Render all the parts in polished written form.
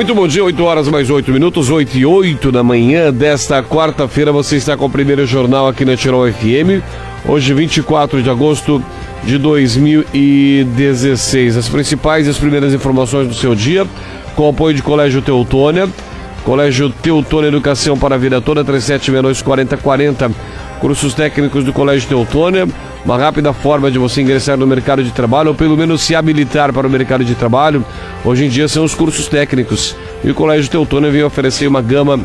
Muito bom dia, 8 horas mais 8 minutos, 8h08 da manhã desta quarta-feira. Você está com o primeiro jornal aqui na Tirol FM. Hoje, 24 de agosto de 2016. As principais e as primeiras informações do seu dia, com o apoio de Colégio Teutônia. Colégio Teutônia Educação para a Vida Toda, 3762-4040. Cursos técnicos do Colégio Teutônia. Uma rápida forma de você ingressar no mercado de trabalho, ou pelo menos se habilitar para o mercado de trabalho. Hoje em dia são os cursos técnicos. E o Colégio Teutônia vem oferecer uma gama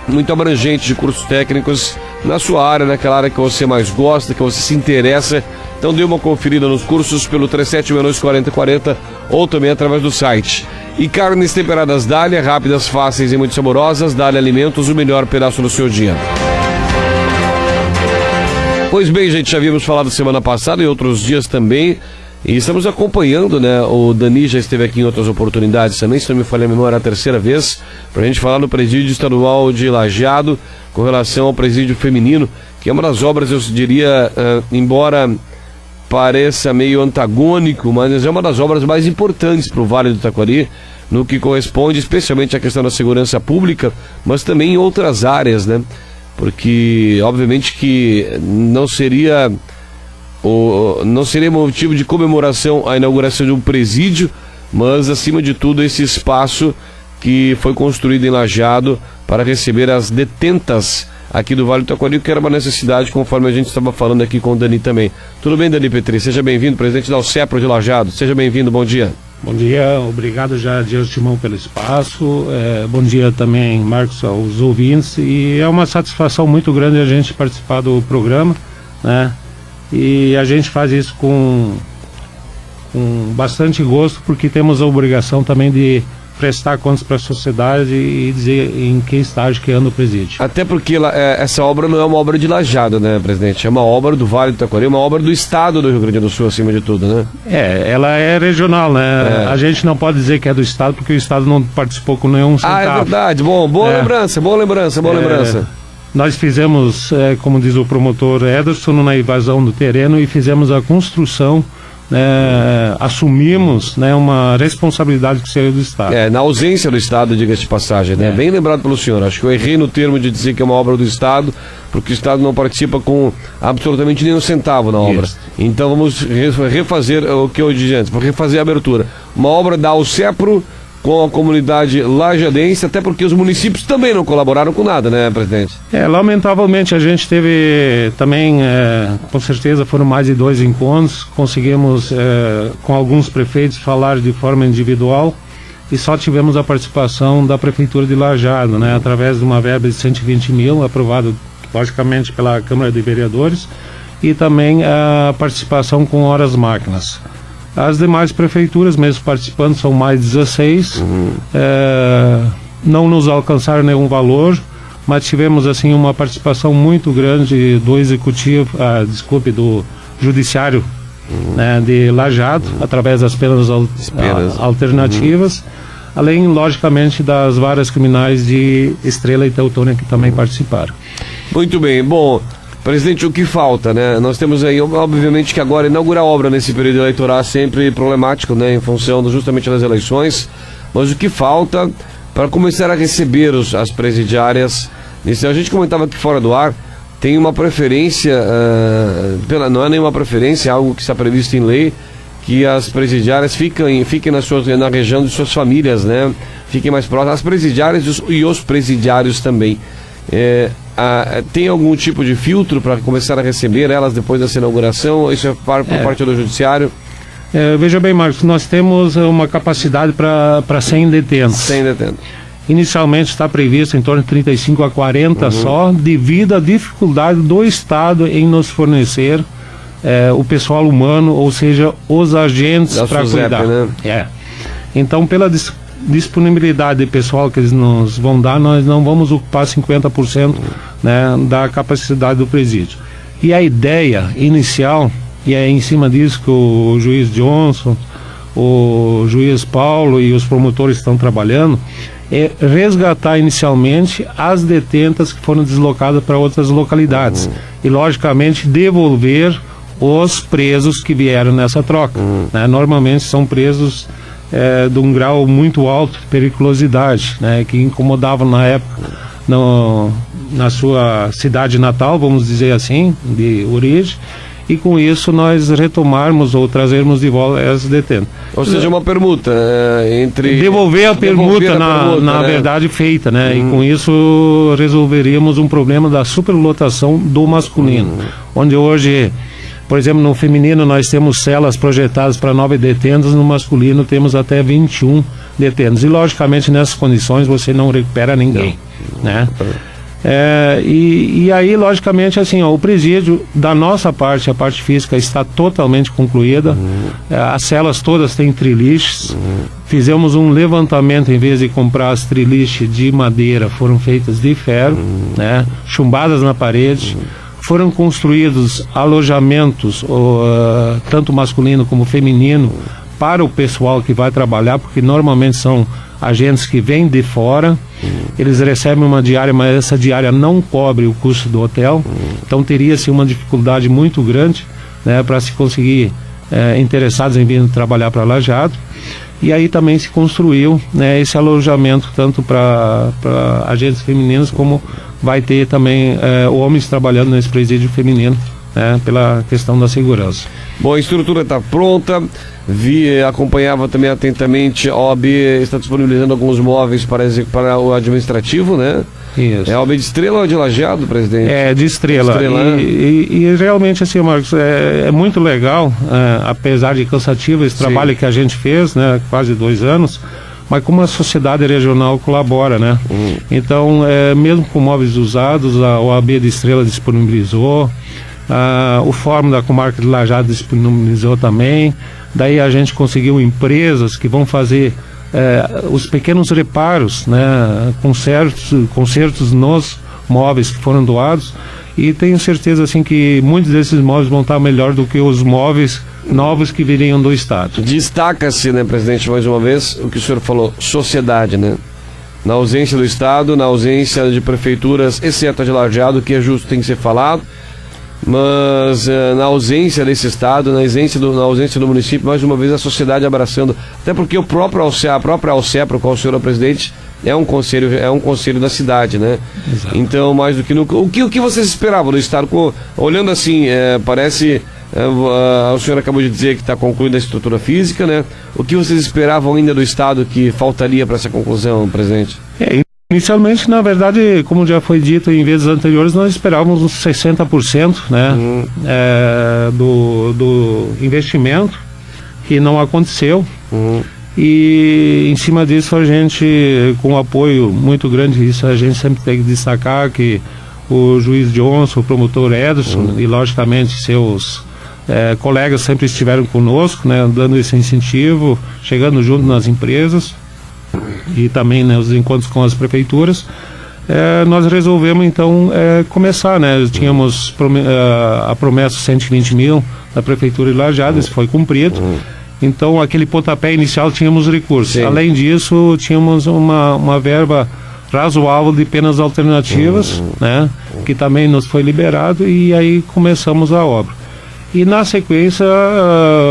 muito abrangente de cursos técnicos na sua área, naquela área que você mais gosta, que você se interessa. Então dê uma conferida nos cursos pelo 3762-4040 ou também através do site. E carnes temperadas Dália, rápidas, fáceis e muito saborosas. Dália Alimentos, o melhor pedaço do seu dia. Pois bem, gente, já havíamos falado semana passada e outros dias também, e estamos acompanhando, né? O Dani já esteve aqui em outras oportunidades também, se não me falha a memória, a terceira vez, para a gente falar no presídio estadual de Lajeado, com relação ao presídio feminino, que é uma das obras, eu diria, embora pareça meio antagônico, mas é uma das obras mais importantes para o Vale do Taquari, no que corresponde especialmente à questão da segurança pública, mas também em outras áreas, né? Porque, obviamente, que não seria motivo de comemoração a inauguração de um presídio, mas, acima de tudo, esse espaço que foi construído em Lajeado para receber as detentas aqui do Vale do Taquari, que era uma necessidade, conforme a gente estava falando aqui com o Dani também. Tudo bem, Dani Petri? Seja bem-vindo, presidente da UCEPRO de Lajeado. Seja bem-vindo, bom dia. Bom dia, obrigado já, Dias Timão, pelo espaço. Bom dia também, Marcos, aos ouvintes. E é uma satisfação muito grande a gente participar do programa, né? E a gente faz isso com bastante gosto, porque temos a obrigação também de prestar contas para a sociedade e dizer em que estágio que anda o presídio. Até porque essa obra não é uma obra de Lajeado, né, presidente? É uma obra do Vale do Taquari, uma obra do estado do Rio Grande do Sul, acima de tudo, né? Ela é regional, né? A gente não pode dizer que é do estado, porque o estado não participou com nenhum centavo. É verdade. Bom, boa lembrança. Nós fizemos, como diz o promotor Ederson, na invasão do terreno, e fizemos a construção, assumimos, uma responsabilidade que seria do Estado. Na ausência do Estado, diga-se de passagem, né? Bem lembrado pelo senhor. Acho que eu errei no termo de dizer que é uma obra do Estado, porque o Estado não participa com absolutamente nenhum centavo na obra. Isso. Então vamos refazer o que eu disse antes, para refazer a abertura. Uma obra da UCEPRO com a comunidade lajadense, até porque os municípios também não colaboraram com nada, né, presidente? Lamentavelmente a gente teve também, com certeza foram mais de 2 encontros, conseguimos com alguns prefeitos falar de forma individual e só tivemos a participação da Prefeitura de Lajeado, né, através de uma verba de 120 mil, aprovado logicamente pela Câmara de Vereadores, e também a participação com horas máquinas. As demais prefeituras, mesmo participando, são mais 16, não nos alcançaram nenhum valor, mas tivemos assim uma participação muito grande do executivo, do judiciário, né, de Lajeado, através das penas alternativas, além, logicamente, das varas criminais de Estrela e Teutônia, que também participaram. Muito bem, bom... Presidente, o que falta, né? Nós temos aí, obviamente que agora inaugurar a obra nesse período eleitoral é sempre problemático, né? Em função justamente das eleições, mas o que falta para começar a receber as presidiárias? A gente comentava aqui fora do ar, tem uma preferência, não é nenhuma preferência, é algo que está previsto em lei, que as presidiárias fiquem na região de suas famílias, né? Fiquem mais próximas, as presidiárias e os presidiários também. Tem algum tipo de filtro para começar a receber elas depois dessa inauguração? Isso é por parte do judiciário? Veja bem, Marcos, nós temos uma capacidade para 100 detentos. 100 detentos. Inicialmente está previsto em torno de 35 a 40 só, devido à dificuldade do Estado em nos fornecer o pessoal humano, ou seja, os agentes para cuidar. Né? Então, pela disponibilidade de pessoal que eles nos vão dar, nós não vamos ocupar 50%, né, da capacidade do presídio. E a ideia inicial, e é em cima disso que o juiz Johnson, o juiz Paulo e os promotores estão trabalhando, é resgatar inicialmente as detentas que foram deslocadas para outras localidades e, logicamente, devolver os presos que vieram nessa troca. Né? Normalmente são presos de um grau muito alto de periculosidade, né, que incomodava na época na sua cidade natal, vamos dizer assim, de origem, e com isso nós retomarmos ou trazermos de volta essas detentas. Ou seja, uma permuta entre... Devolver a permuta, na né? verdade, feita, né? E com isso resolveríamos um problema da superlotação do masculino, onde hoje, por exemplo, no feminino nós temos celas projetadas para 9 detentos, no masculino temos até 21 detentos. E logicamente nessas condições você não recupera ninguém, né? E aí, logicamente, assim, ó, o presídio, da nossa parte, a parte física está totalmente concluída. As celas todas têm triliches. Fizemos um levantamento, em vez de comprar as triliches de madeira, foram feitas de ferro, né, chumbadas na parede. Foram construídos alojamentos, tanto masculino como feminino, para o pessoal que vai trabalhar, porque normalmente são agentes que vêm de fora. Eles recebem uma diária, mas essa diária não cobre o custo do hotel. Então teria-se uma dificuldade muito grande, né, para se conseguir interessados em vir trabalhar para Lajeado. E aí também se construiu, né, esse alojamento tanto para agentes femininos, como vai ter também homens trabalhando nesse presídio feminino, né, pela questão da segurança. Bom, a estrutura está pronta. Acompanhava também atentamente, a OAB está disponibilizando alguns móveis para o administrativo, né? Isso. É a OAB de Estrela ou de Lajeado, presidente? É, de Estrela. E realmente, assim, Marcos, é muito legal, apesar de cansativo esse trabalho que a gente fez, né? Quase 2 anos, mas como a sociedade regional colabora, né? Então, mesmo com móveis usados, a OAB de Estrela disponibilizou, o Fórum da Comarca de Lajeado disponibilizou também. Daí a gente conseguiu empresas que vão fazer os pequenos reparos, né, consertos nos móveis que foram doados, e tenho certeza assim que muitos desses móveis vão estar melhor do que os móveis novos que viriam do Estado. Destaca-se, né, presidente, mais uma vez, o que o senhor falou, sociedade, né? Na ausência do Estado, na ausência de prefeituras, exceto a de Lajeado, que é justo, tem que ser falado, mas na ausência desse Estado, na ausência do município, mais uma vez a sociedade abraçando, até porque a própria Alcepra, o qual o senhor é o presidente, é um conselho da cidade, né? Exato. Então, mais do que nunca, o que vocês esperavam do Estado? Olhando assim, parece, o senhor acabou de dizer que está concluindo a estrutura física, né? O que vocês esperavam ainda do Estado que faltaria para essa conclusão, presidente? Inicialmente, na verdade, como já foi dito em vezes anteriores, nós esperávamos uns 60%, né, do investimento, que não aconteceu. E em cima disso a gente, com um apoio muito grande, isso a gente sempre tem que destacar, que o juiz Johnson, o promotor Ederson e logicamente seus colegas sempre estiveram conosco, né, dando esse incentivo, chegando junto nas empresas. E também, né, os encontros com as prefeituras, nós resolvemos então começar, né? Tínhamos a promessa de 120 mil da prefeitura de Lajeado, isso foi cumprido. Então aquele pontapé inicial tínhamos recursos. Sim. Além disso, tínhamos uma verba razoável de penas alternativas, né, que também nos foi liberado, e aí começamos a obra. E na sequência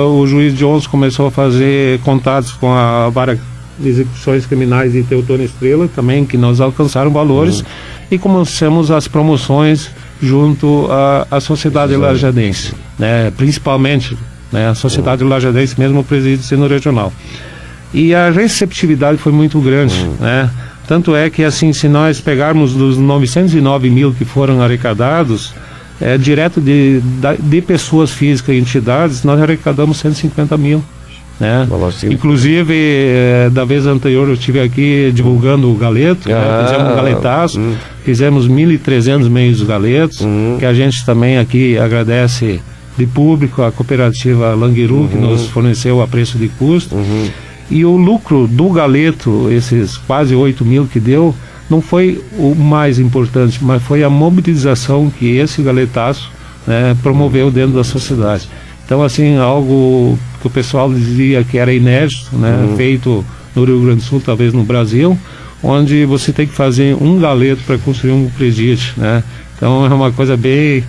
o juiz Jones começou a fazer contatos com a vara de execuções criminais de Teutônia Estrela também, que nós alcançaram valores, e começamos as promoções junto à sociedade lajadense, né, principalmente, né, a sociedade lajadense, mesmo o presídio sendo regional. E a receptividade foi muito grande, né? Tanto é que, assim, se nós pegarmos dos 909 mil que foram arrecadados, direto de pessoas fizicas e entidades, nós arrecadamos 150 mil. Né? Inclusive, da vez anterior eu estive aqui divulgando o galeto, né? Fizemos um galetaço, fizemos 1.300 meios galetos, que a gente também aqui agradece de público a cooperativa Languiru, que nos forneceu a preço de custo. E o lucro do galeto, esses quase 8 mil que deu, não foi o mais importante, mas foi a mobilização que esse galetaço, né, promoveu dentro da sociedade. Então, assim, algo que o pessoal dizia que era inédito, né, feito no Rio Grande do Sul, talvez no Brasil, onde você tem que fazer um galeto para construir um presídio, né? Então é uma coisa bem...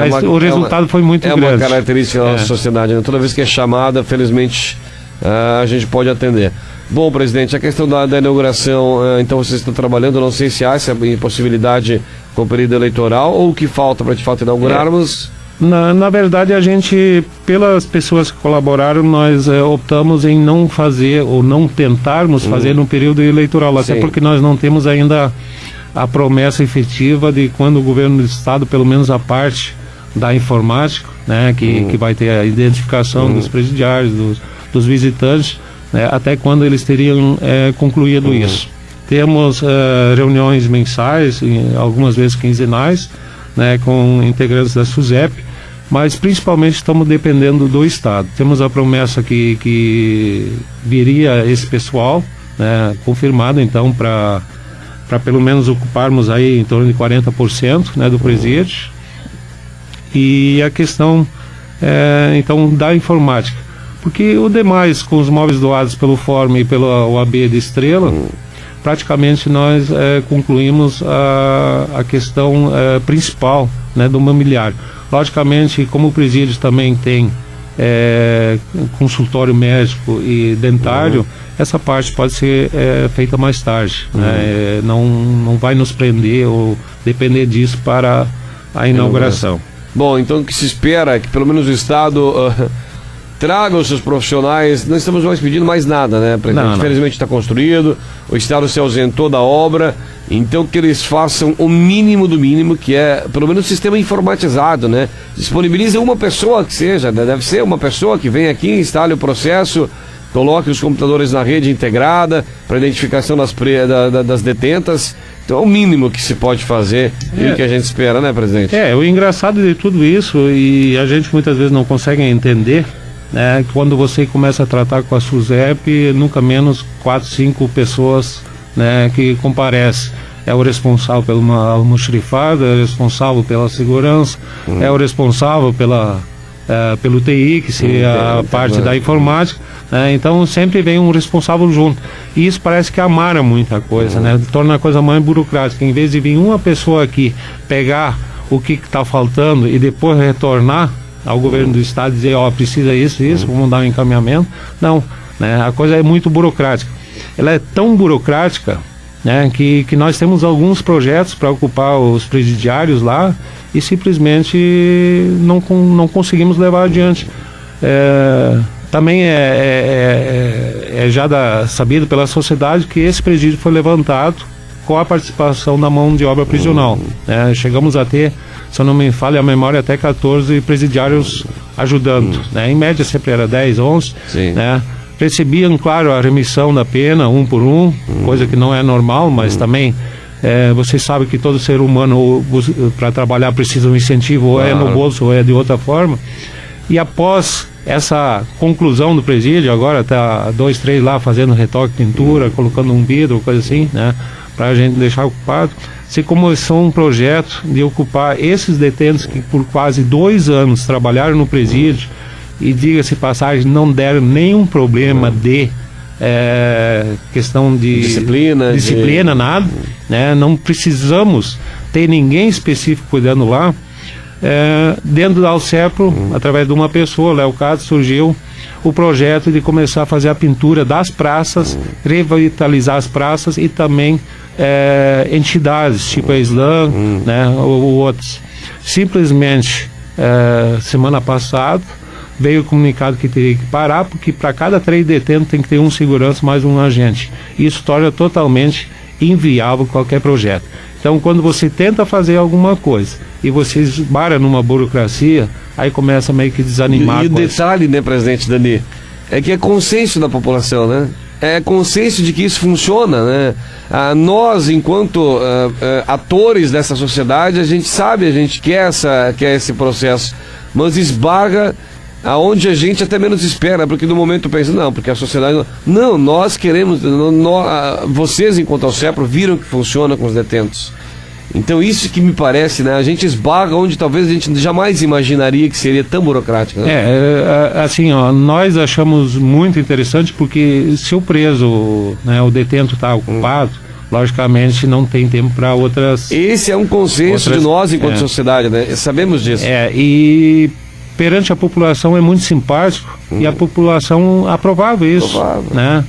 Mas o resultado foi muito grande. É uma característica da nossa sociedade, né? Toda vez que é chamada, felizmente, a gente pode atender. Bom, presidente, a questão da inauguração, então vocês estão trabalhando, não sei se há essa possibilidade com o período eleitoral, ou o que falta para de fato inaugurarmos? Na verdade, a gente, pelas pessoas que colaboraram, nós optamos em não fazer, ou não tentarmos fazer no período eleitoral, até porque nós não temos ainda a promessa efetiva de quando o governo do estado, pelo menos a parte da informática, né, que vai ter a identificação dos presidiários, dos visitantes, né, até quando eles teriam concluído isso. Temos reuniões mensais, algumas vezes quinzenais, né, com integrantes da SUSEP, mas principalmente estamos dependendo do Estado. Temos a promessa que viria esse pessoal, né, confirmado então para pelo menos ocuparmos aí em torno de 40%, né, do presídio. E a questão então da informática, porque o demais, com os móveis doados pelo Fórum e pela OAB de Estrela, praticamente nós concluímos a questão principal, né, do mobiliário. Logicamente, como o presídio também tem consultório médico e dentário, essa parte pode ser feita mais tarde, né? Não vai nos prender ou depender disso para a inauguração. Bom, então o que se espera é que pelo menos o Estado traga os seus profissionais. Não estamos mais pedindo mais nada, né, presidente? Não. Infelizmente está construído, o Estado se ausentou da obra, então que eles façam o mínimo do mínimo, que é pelo menos o sistema informatizado, né? Disponibilize uma pessoa que seja, né? Deve ser uma pessoa que vem aqui, instale o processo, coloque os computadores na rede integrada para identificação das detentas. Então é o mínimo que se pode fazer e o que a gente espera, né, presidente? O engraçado de tudo isso, e a gente muitas vezes não consegue entender, né, quando você começa a tratar com a SUSEP, nunca menos 4, 5 pessoas, né, que comparecem. É o responsável pelo almoxarifado, é o responsável pela segurança, é o responsável pelo TI, que seria a parte da informática, né? Então sempre vem um responsável junto. E isso parece que amara muita coisa, né? Torna a coisa mais burocrática. Em vez de vir uma pessoa aqui pegar o que está faltando e depois retornar ao governo do estado e dizer, precisa isso, vamos dar um encaminhamento. Não, né? A coisa é muito burocrática. Ela é tão burocrática, né, que nós temos alguns projetos para ocupar os presidiários lá e simplesmente não conseguimos levar adiante. Também é já sabido pela sociedade que esse presídio foi levantado com a participação da mão de obra prisional. Chegamos a ter, se eu não me falha a memória, até 14 presidiários ajudando. Em média sempre era 10, 11. Né? Recebiam, claro, a remissão da pena, um por um, coisa que não é normal, mas também vocês sabem que todo ser humano para trabalhar precisa de um incentivo, ou é no bolso ou é de outra forma. E após essa conclusão do presídio, agora está 2, 3 lá fazendo retoque, pintura, colocando um vidro, coisa assim, né, para a gente deixar ocupado. Se começou um projeto de ocupar esses detentos que por quase 2 anos trabalharam no presídio e, diga-se passagem, não deram nenhum problema de questão de disciplina, nada, né? Não precisamos ter ninguém específico cuidando lá. Dentro da Alcepro, através de uma pessoa, Léo Castro, surgiu o projeto de começar a fazer a pintura das praças, revitalizar as praças e também entidades, tipo a Islã, né, ou outros. Simplesmente, semana passada, veio o comunicado que teria que parar, porque para cada 3 detentos tem que ter um segurança mais um agente. Isso torna totalmente inviável qualquer projeto. Então, quando você tenta fazer alguma coisa e você esbarra numa burocracia, aí começa meio que desanimar. E o detalhe, né, presidente Dani, é que é consenso da população, né? É consenso de que isso funciona, né? Nós, enquanto atores dessa sociedade, a gente sabe, a gente quer esse processo, mas esbarra aonde a gente até menos espera, porque no momento pensa, não, porque a sociedade... Não, nós queremos... vocês, enquanto Alcepro, viram que funciona com os detentos. Então isso que me parece, né? A gente esbarra onde talvez a gente jamais imaginaria que seria tão burocrático, né? Assim, nós achamos muito interessante, porque se o preso, né, o detento está ocupado, logicamente não tem tempo para outras... Esse é um consenso de nós enquanto sociedade, né? Sabemos disso. E perante a população é muito simpático e a população aprovava isso, né?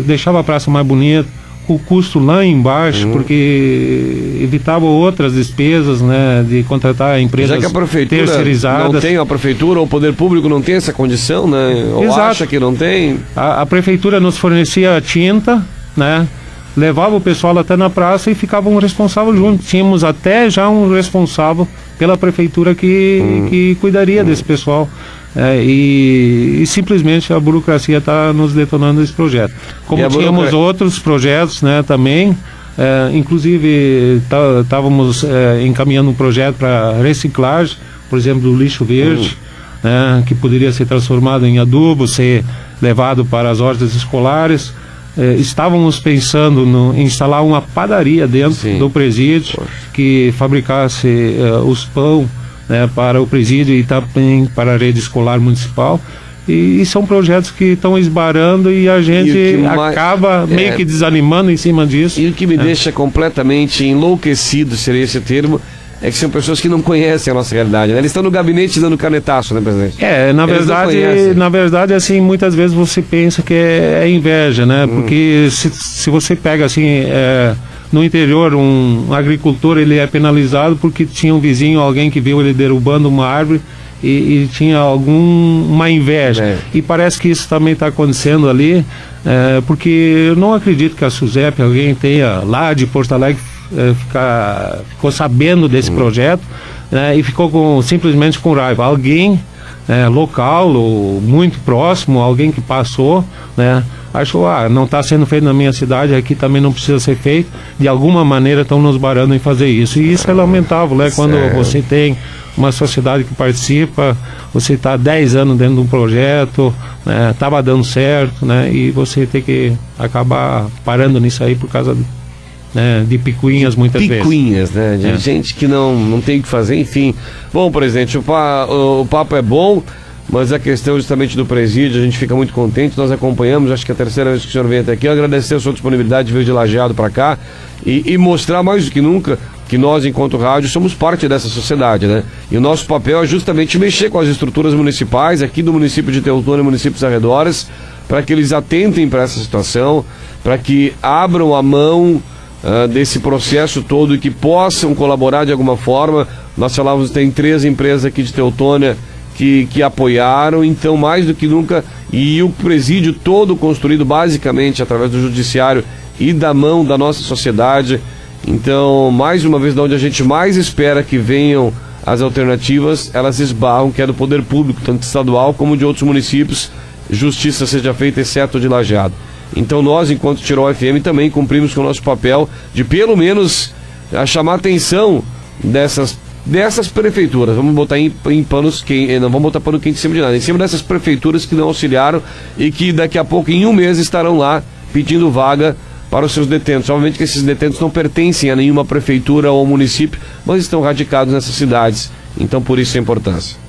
Deixava a praça mais bonita, o custo lá embaixo, porque evitava outras despesas, né, de contratar empresas já que a prefeitura terceirizadas. Não tem, a prefeitura ou o poder público não tem essa condição, né? Ou Exato. acha que não tem. A prefeitura nos fornecia tinta, né? Levava o pessoal até na praça e ficava um responsável junto. Tínhamos até já um responsável pela prefeitura que cuidaria desse pessoal. E simplesmente a burocracia está nos detonando esse projeto. Como tínhamos outros projetos, né, também, inclusive estávamos encaminhando um projeto para reciclagem, por exemplo, do lixo verde, né, que poderia ser transformado em adubo, ser levado para as hortas escolares. Estávamos pensando em instalar uma padaria dentro do presídio, que fabricasse os pão, né, para o presídio e também para a rede escolar municipal. E são projetos que estão esbarando e a gente acaba meio que desanimando em cima disso. E o que me deixa completamente enlouquecido, seria esse termo, é que são pessoas que não conhecem a nossa realidade, né? Eles estão no gabinete dando canetaço, né, presidente? Na verdade, assim, muitas vezes você pensa que é inveja, né? Porque se você pega, assim, no interior, um agricultor, ele é penalizado porque tinha um vizinho, alguém que viu ele derrubando uma árvore e tinha uma inveja. E parece que isso também está acontecendo ali, porque eu não acredito que a SUSEP, alguém tenha lá de Porto Alegre, ficou sabendo desse projeto, né, e ficou simplesmente com raiva. Alguém local ou muito próximo, alguém que passou, né, achou, não está sendo feito na minha cidade, aqui também não precisa ser feito. De alguma maneira estão nos barando em fazer isso. E isso é lamentável, né? Quando você tem uma sociedade que participa, você está 10 anos dentro de um projeto, estava dando certo, né? E você tem que acabar parando nisso aí por causa de picuinhas muitas vezes. Picuinhas, né? De gente que não tem o que fazer, enfim. Bom, presidente, o papo é bom, mas a questão justamente do presídio, a gente fica muito contente, nós acompanhamos, acho que é a terceira vez que o senhor vem até aqui. Eu agradecer a sua disponibilidade de vir de Lajeado para cá e mostrar mais do que nunca que nós, enquanto rádio, somos parte dessa sociedade, né? E o nosso papel é justamente mexer com as estruturas municipais, aqui do município de Teutônia e municípios arredores, para que eles atentem para essa situação, para que abram a mão desse processo todo e que possam colaborar de alguma forma. Nós falávamos, tem 3 empresas aqui de Teutônia que apoiaram, então mais do que nunca, e o presídio todo construído basicamente através do judiciário e da mão da nossa sociedade. Então, mais uma vez, de onde a gente mais espera que venham as alternativas, elas esbarram, que é do poder público, tanto estadual como de outros municípios, justiça seja feita, exceto de Lajeado. Então nós, enquanto Tirol FM, também cumprimos com o nosso papel de, pelo menos, chamar a atenção dessas prefeituras. Vamos botar em panos quentes, não vamos botar pano quente em cima de nada, em cima dessas prefeituras que não auxiliaram e que daqui a pouco, em um mês, estarão lá pedindo vaga para os seus detentos. Obviamente que esses detentos não pertencem a nenhuma prefeitura ou município, mas estão radicados nessas cidades. Então, por isso a importância.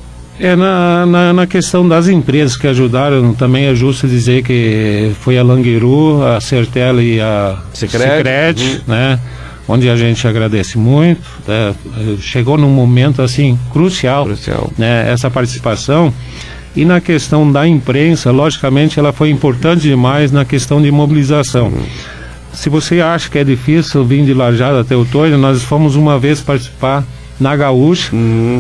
Na questão das empresas que ajudaram, também é justo dizer que foi a Languiru, a Sertela e a Sicredi, né? Onde a gente agradece muito, né? Chegou num momento assim crucial. Né? Essa participação. E na questão da imprensa, logicamente ela foi importante demais na questão de mobilização. Se você acha que é difícil vir de Lajeado até Teutônia, nós fomos uma vez participar na Gaúcha.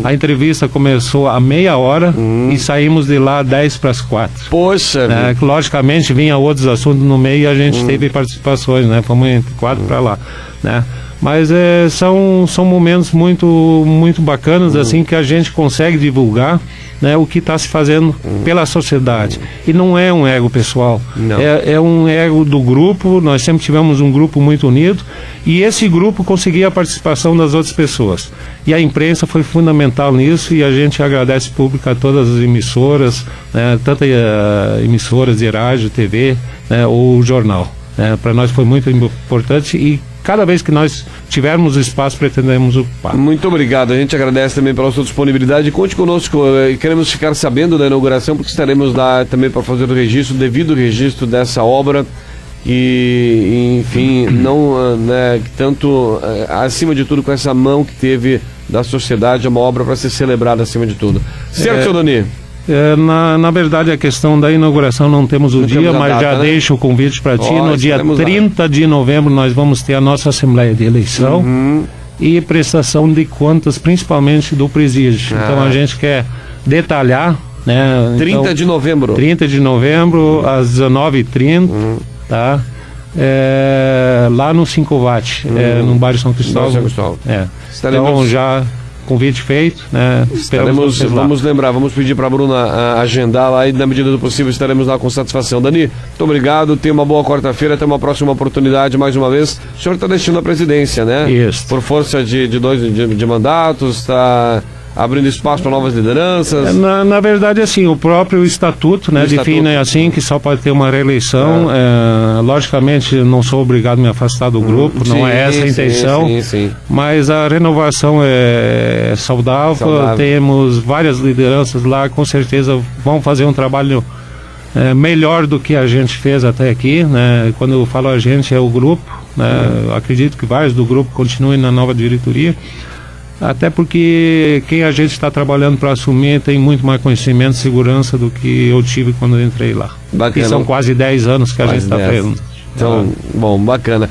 A entrevista começou à 30h e saímos de lá 3:10. Poxa! Logicamente vinha outros assuntos no meio e a gente teve participações, né? Fomos entre 4 para lá, né? Mas são momentos muito, muito bacanas, assim, que a gente consegue divulgar, né, o que está se fazendo pela sociedade. E não é um ego pessoal, é um ego do grupo. Nós sempre tivemos um grupo muito unido e esse grupo conseguia a participação das outras pessoas. E a imprensa foi fundamental nisso e a gente agradece público a todas as emissoras, né, tanto emissoras de rádio, TV, né, ou jornal. Para nós foi muito importante e cada vez que nós tivermos espaço, pretendemos ocupar. Muito obrigado, a gente agradece também pela sua disponibilidade. Conte conosco, queremos ficar sabendo da inauguração, porque estaremos lá também para fazer o registro, devido registro dessa obra. E, enfim, não, né, tanto, acima de tudo, com essa mão que teve da sociedade, é uma obra para ser celebrada acima de tudo. Certo, seu Dani? Na verdade, a questão da inauguração não temos o dia, mas já deixo o convite para ti. No dia 30 de novembro nós vamos ter a nossa Assembleia de Eleição e prestação de contas, principalmente do presídio. Então a gente quer detalhar, né? 30 de novembro. 30 de novembro, às 19h30, tá? Lá no 5 Watt, no bairro São Cristóvão. Então já... convite feito, né? Vamos lembrar, vamos pedir para a Bruna agendar lá e na medida do possível estaremos lá com satisfação. Dani, muito obrigado, tenha uma boa quarta-feira, até uma próxima oportunidade mais uma vez. O senhor está deixando a presidência, né? Isso. Por força de mandatos, está abrindo espaço para novas lideranças. Na verdade, assim, o próprio estatuto, né, define assim que só pode ter uma reeleição. Logicamente, não sou obrigado a me afastar do grupo, não é essa a intenção. Sim. Mas a renovação é saudável. Temos várias lideranças lá, com certeza vão fazer um trabalho melhor do que a gente fez até aqui, né? Quando eu falo a gente, é o grupo, né? Eu acredito que vários do grupo continuem na nova diretoria. Até porque quem a gente está trabalhando para assumir tem muito mais conhecimento e segurança do que eu tive quando eu entrei lá. Bacana. E são quase 10 anos que a gente está fazendo. Então, bom, bacana.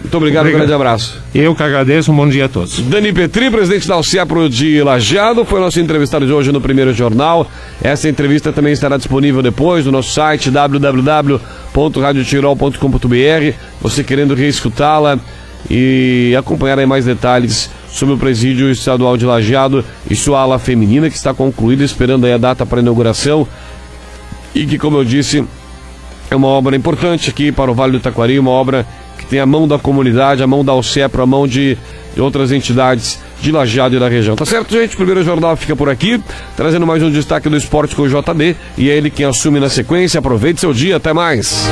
Muito obrigado, um grande abraço. Eu que agradeço, um bom dia a todos. Dani Petri, presidente da Alciapro de Lajeado, foi o nosso entrevistado de hoje no Primeiro Jornal. Essa entrevista também estará disponível depois no nosso site www.radiotirol.com.br. Você querendo reescutá-la e acompanhar aí mais detalhes sobre o presídio estadual de Lajeado e sua ala feminina, que está concluída, esperando aí a data para a inauguração, e que, como eu disse, é uma obra importante aqui para o Vale do Taquari, uma obra que tem a mão da comunidade, a mão da Alciapro, a mão de outras entidades de Lajeado e da região. Tá certo, gente? O Primeiro Jornal fica por aqui, trazendo mais um destaque do esporte com o JD, e é ele quem assume na sequência. Aproveite seu dia, até mais.